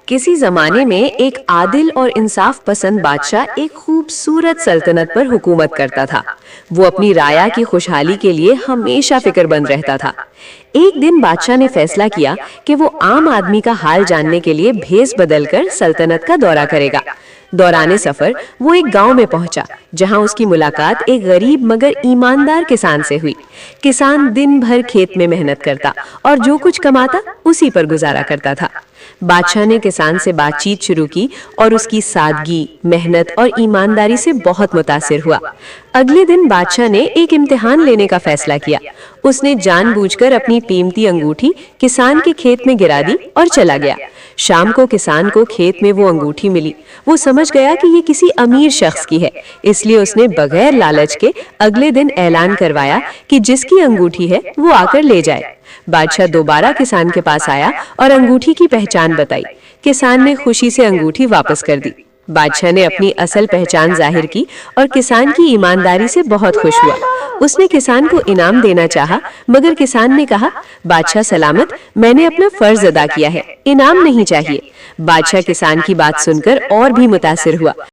किसी जमाने में एक आदिल और इंसाफ पसंद बादशाह एक खूबसूरत सल्तनत पर हुकूमत करता था। वो अपनी राया की खुशहाली के लिए हमेशा फिक्रमंद रहता था। एक दिन बादशाह ने फैसला किया कि वो आम आदमी का हाल जानने के लिए भेस बदलकर सल्तनत का दौरा करेगा। दौराने सफर वो एक गांव में पहुंचा, जहां उसकी मुलाकात एक गरीब मगर ईमानदार किसान से हुई। किसान दिन भर खेत में मेहनत करता और जो कुछ कमाता उसी पर गुजारा करता था। बादशाह ने किसान से बातचीत शुरू की और उसकी सादगी, मेहनत और ईमानदारी से बहुत मुतासिर हुआ। अगले दिन बादशाह ने एक इम्तिहान लेने का फैसला किया। उसने जानबूझकर अपनी कीमती अंगूठी किसान के खेत में गिरा दी और चला गया। शाम को किसान को खेत में वो अंगूठी मिली। वो समझ गया कि ये किसी अमीर शख्स की है, इसलिए उसने बगैर लालच के अगले दिन ऐलान करवाया कि जिसकी अंगूठी है वो आकर ले जाए। बादशाह दोबारा किसान के पास आया और अंगूठी की पहचान बताई। किसान ने खुशी से अंगूठी वापस कर दी। बादशाह ने अपनी असल पहचान जाहिर की और किसान की ईमानदारी से बहुत खुश हुआ। उसने किसान को इनाम देना चाहा, मगर किसान ने कहा, बादशाह सलामत, मैंने अपना फर्ज अदा किया है, इनाम नहीं चाहिए। बादशाह किसान की बात सुनकर और भी मुतासिर हुआ।